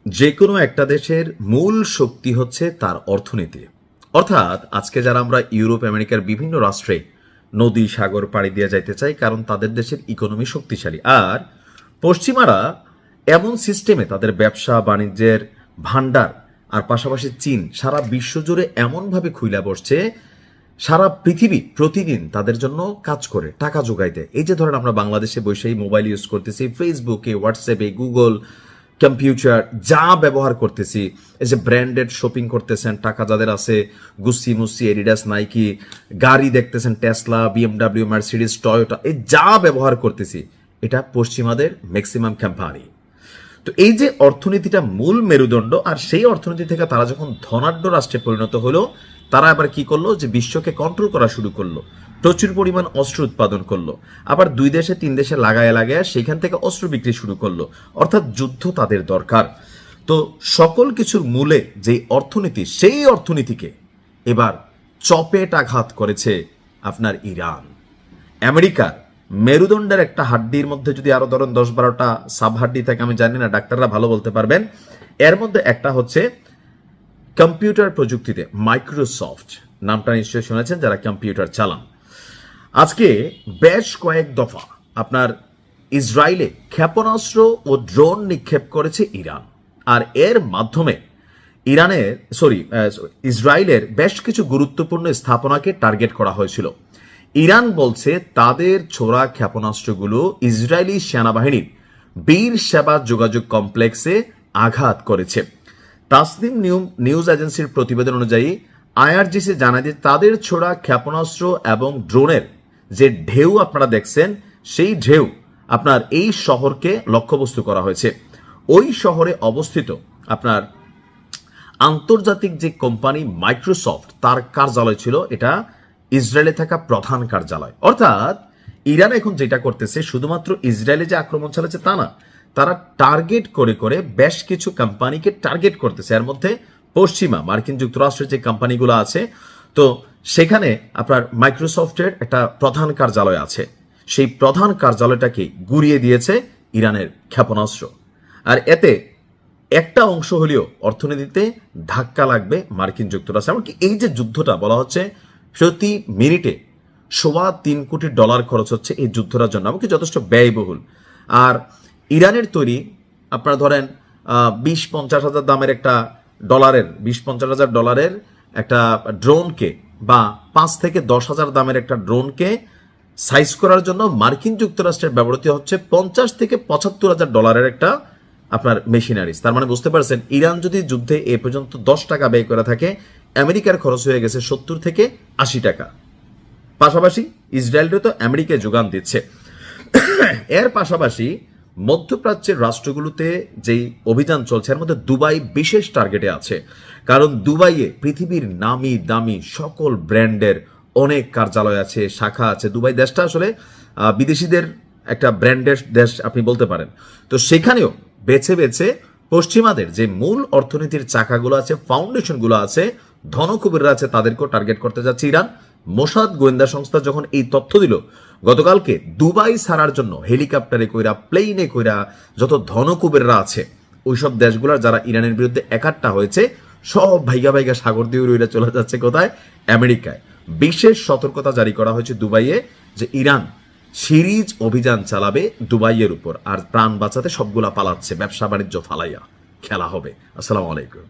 যে কোনো একটা দেশের মূল শক্তি হচ্ছে তার অর্থনীতি। অর্থাৎ আজকে যারা আমরা ইউরোপ আমেরিকার বিভিন্ন রাষ্ট্রে নদী সাগর পাড়ি দিয়ে যাইতে চাই, কারণ তাদের দেশের ইকোনমি শক্তিশালী। আর পশ্চিমারা এমন সিস্টেমে তাদের ব্যবসা বাণিজ্যের ভান্ডার, আর পাশাপাশি চীন সারা বিশ্বজুড়ে এমনভাবে খুইলা বসছে, সারা পৃথিবী প্রতিদিন তাদের জন্য কাজ করে টাকা যোগাই দেয়। এই যে ধরেন আমরা বাংলাদেশে বসেই মোবাইল ইউজ করতেছি, ফেসবুকে, হোয়াটসঅ্যাপে, গুগল, কম্পিউটার যা ব্যবহার করতেছি, এই যে ব্র্যান্ডেড শপিং করতেছেন, টাকা যাদের আছে, গুসি মুসি, এডিডাস, নাইকি, গাড়ি দেখতেছেন, টেসলা, বিএমডাব্লিউ, মার্সিডিজ, টয়োটা, এই যা ব্যবহার করতেছি এটা পশ্চিমাদের ম্যাক্সিমাম কোম্পানি। তো এই যে অর্থনীতিটা মূল মেরুদণ্ড, আর সেই অর্থনীতি থেকে তারা যখন ধনাঢ্য রাষ্ট্রে পরিণত হলো, তারা আবার কি করলো, যে বিশ্বকে কন্ট্রোল করা শুরু করলো, প্রচুর পরিমাণ অস্ত্র উৎপাদন করলো, আবার 2 দেশে 3 দেশে লাগায় লাগায় সেখান থেকে অস্ত্র বিক্রি শুরু করলো। অর্থাৎ যুদ্ধ তাদের দরকার। তো সকল কিছুর মূলে যে অর্থনীতি, সেই অর্থনীতিকে এবার চপেটাঘাত করেছে আপনার ইরান। আমেরিকার মেরুদণ্ডের একটা হাড্ডির মধ্যে যদি আরো ধরেন 10-12টা সাব হাড্ডি থাকে, আমি জানি না, ডাক্তাররা ভালো বলতে পারবেন, এর মধ্যে একটা হচ্ছে কম্পিউটার প্রযুক্তিতে মাইক্রোসফট। নামটা নিশ্চয়ই শুনেছেন যারা কম্পিউটার চালান। আজকে বেশ কয়েক দফা আপনার ইসরায়েলে ক্ষেপণাস্ত্র ও ড্রোন নিক্ষেপ করেছে ইরান, আর এর মাধ্যমে ইসরায়েলের বেশ কিছু গুরুত্বপূর্ণ স্থাপনাকে টার্গেট করা হয়েছিল। ইরান বলছে তাদের ছোড়া ক্ষেপণাস্ত্রগুলো ইসরায়েলি সেনাবাহিনীর বীর সেবা যোগাযোগ কমপ্লেক্সে আঘাত করেছে। তাসনিম নিউজ এজেন্সির প্রতিবেদন অনুযায়ী আইআরজিসি জানায় যে তাদের ছোড়া ক্ষেপণাস্ত্র এবং ড্রোনের যে ঢেউ আপনারা দেখছেন, সেই ঢেউ আপনার এই শহরকে লক্ষ্যবস্তু করা হয়েছে। ওই শহরে অবস্থিত আপনার আন্তর্জাতিক যে কোম্পানি মাইক্রোসফট, তার কার্যালয় ছিল এটা ইসরায়েলে থাকা প্রধান কার্যালয়। অর্থাৎ ইরান এখন যেটা করতেছে, শুধুমাত্র ইসরায়েলে যে আক্রমণ চালাচ্ছে তা না, তারা টার্গেট করে করে বেশ কিছু কোম্পানিকে টার্গেট করতেছে। এর মধ্যে পশ্চিমা মার্কিন যুক্তরাষ্ট্রের যে কোম্পানিগুলো আছে, তো সেখানে আপনার মাইক্রোসফটের একটা প্রধান কার্যালয় আছে, সেই প্রধান কার্যালয়টাকে গুড়িয়ে দিয়েছে ইরানের ক্ষেপণাস্ত্র। আর এতে একটা অংশ হলেও অর্থনীতিতে ধাক্কা লাগবে মার্কিন যুক্তরাষ্ট্র। এমনকি এই যে যুদ্ধটা বলা হচ্ছে প্রতি মিনিটে $3.25 কোটি খরচ হচ্ছে এই যুদ্ধটার জন্য, এমনকি যথেষ্ট ব্যয়বহুল। আর ইরানের তৈরি আপনারা ধরেন 20-50 হাজার দামের একটা $20-50,000 একটা ড্রোনকে, বা 5 থেকে 10 হাজার দামের একটা ড্রোনকে সাইজ করার জন্য মার্কিন যুক্তরাষ্ট্রের ব্যবহৃত হচ্ছে $50 থেকে $75,000 একটা আপনার মেশিনারিজ। তার মানে বুঝতে পারছেন, ইরান যদি যুদ্ধে এ পর্যন্ত $10 ব্যয় করে থাকে, আমেরিকার খরচ হয়ে গেছে $70 থেকে $80। পাশাপাশি ইসরায়েলও তো আমেরিকায় যোগান দিচ্ছে। এর পাশাপাশি মধ্যপ্রাচ্যের রাষ্ট্রগুলোতে যেই অভিযান চলছে, এর মধ্যে দুবাই বিশেষ টার্গেটে আছে। কারণ দুবাইয়ে পৃথিবীর নামি দামি সকল ব্র্যান্ডের অনেক কার্যালয় আছে, শাখা আছে। দুবাই দেশটা আসলে বিদেশিদের একটা ব্র্যান্ডের দেশ আপনি বলতে পারেন। তো সেখানেও বেছে বেছে পশ্চিমাদের যে মূল অর্থনীতির চাকাগুলো আছে, ফাউন্ডেশনগুলো আছে, ধনকুবেররা আছে, তাদেরকেও টার্গেট করতে যাচ্ছে ইরান। মোসাদ গোয়েন্দা সংস্থা যখন এই তথ্য দিল গতকালকে, দুবাই ছাড়ার জন্য হেলিকপ্টারে কইরা, প্লেনে কইরা যত ধনকুবেররা আছে ওইসব দেশগুলোর যারা ইরানের বিরুদ্ধে একাট্টা হয়েছে, সব ভাইগা ভাইগা সাগর দিয়ে উড়ে চলে যাচ্ছে কোথায়? আমেরিকায়। বিশেষ সতর্কতা জারি করা হয়েছে দুবাইয়ে যে ইরান সিরিজ অভিযান চালাবে দুবাইয়ের উপর, আর প্রাণ বাঁচাতে সবগুলা পালাচ্ছে, ব্যবসা বাণিজ্য ফালাইয়া খেলা হবে। আসসালামু আলাইকুম।